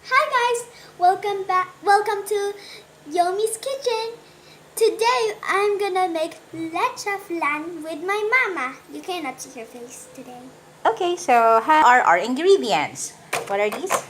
Hi guys, welcome back. Welcome to Yomi's kitchen. Today I'm gonna make leche flan with my mama. You cannot see her face today. Okay, so how are our ingredients? What are these?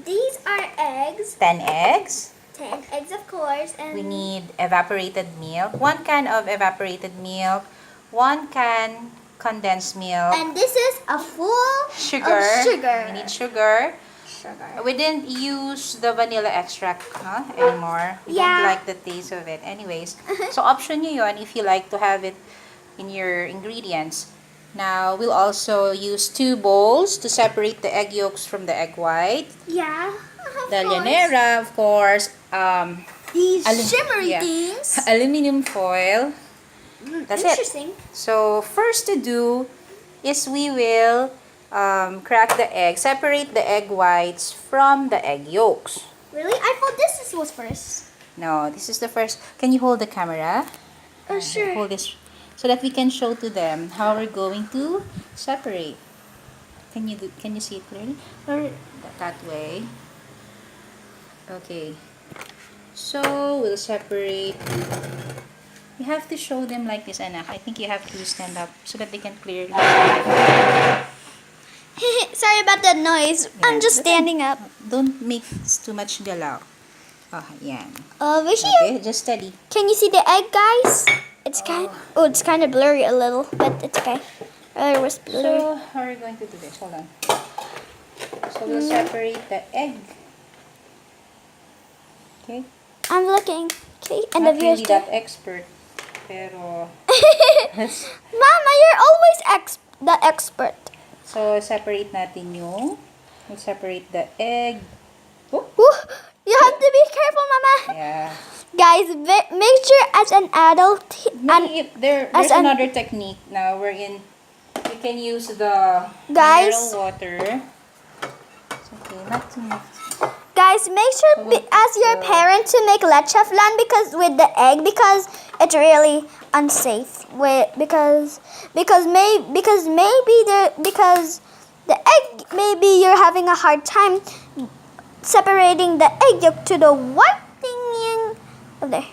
These are eggs. 10 eggs. 10 eggs, of course, and We need evaporated milk. 1 can of evaporated milk. 1 can condensed milk. and this is a full Sugar. of sugar. We need sugar. Sugar. We didn't use the vanilla extract anymore. We Yeah. don't like the taste of it. Anyways, so option nyo yun if you like to have it in your ingredients. Now, we'll also use 2 bowls to separate the egg yolks from the egg white. Yeah. The llanera, of course. These shimmery yeah. things. Aluminum foil. That's it. Interesting. So, first to do is we will crack the egg. Separate the egg whites from the egg yolks. Really? I thought this was first. No, this is the first. Can you hold the camera? Oh, sure. Hold this so that we can show to them how we're going to separate. Can you see it clearly? Or that way? Okay. So, we'll separate. You have to show them like this, anak. I think you have to stand up so that they can clearly Sorry about that noise. I'm just standing up. Don't make too much galaw. Oh, yan. Over here. Okay, just steady. Can you see the egg, guys? It's it's kind of blurry a little, but it's okay. Earlier was blurry. So, how are we going to do this? Hold on. So, we'll separate the egg. Okay? I'm looking. Okay, and Not the viewers really that expert. Pero, Mama, you're always the expert. so, separate natin yung, we'll separate the egg. Oh, Woo, you have to be careful, Mama. yeah. Guys, make sure as an adult, There's another technique now wherein you can use the Guys. mineral water. It's okay, not too much. guys, make sure as your parent to make leche flan with the egg because it's really unsafe. Because the egg, maybe you're having a hard time separating the egg yolk to the white thing in there.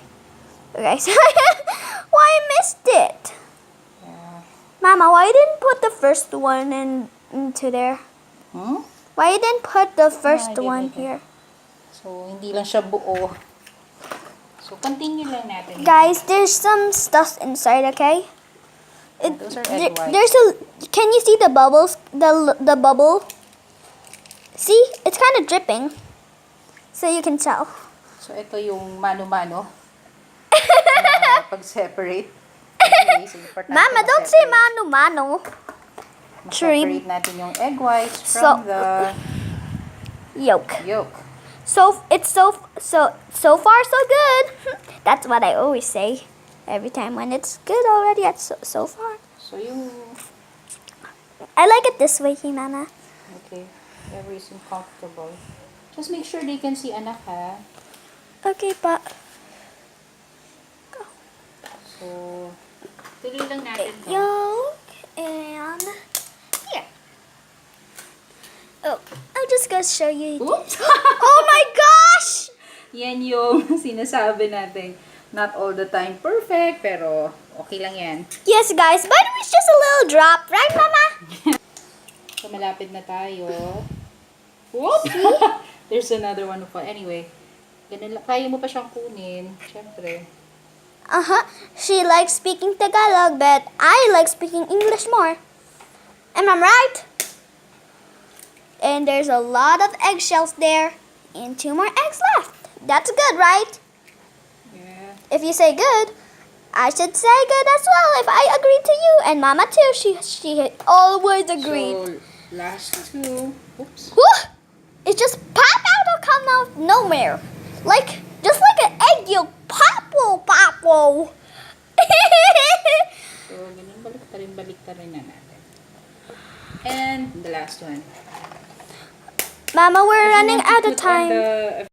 Okay, so why I missed it? Yeah. Mama, why you didn't put the first one into there? Hmm? Why you didn't put the first I one didn't. here? So, hindi lang siya buo. So, continue lang natin. Guys, there's some stuff inside, okay? Those are egg whites. There's can you see the bubbles? The bubble? See? It's kind of dripping. So you can tell. So, ito yung mano-mano. na pag-separate. Anyways, importante Mama, don't say ma-separate. mano-mano. Ma-separate natin yung egg whites from the Yolk. yolk. So far so good. That's what I always say every time when it's good already. It's so far. So, yung... I like it this way, Mama. Okay. Whatever is uncomfortable. Just make sure they can see anak, ha? Okay, but So, tuloy lang natin to. yolk and here. Oh, I'm just gonna show you. Oops! Oh my gosh! Yan yung sinasabi natin. Not all the time perfect, pero okay lang yan. Yes, guys, but it was just a little drop, right, Mama? So, malapit na tayo. Whoop! There's another one. Anyway, ganun lang. Kaya mo pa siyang kunin. Siyempre. She likes speaking Tagalog, but I like speaking English more. Am I right? And there's a lot of eggshells there, and 2 more eggs left. That's good, right? Yeah. If you say good, I should say good as well if I agree to you. And Mama too, she always agreed. So, last 2. Oops. Woo! It just pop out or come out nowhere. Just like an egg yolk. Pop-o. So, ganun, balik na natin. And the last one. Mama, we're running You want to out of put on time. the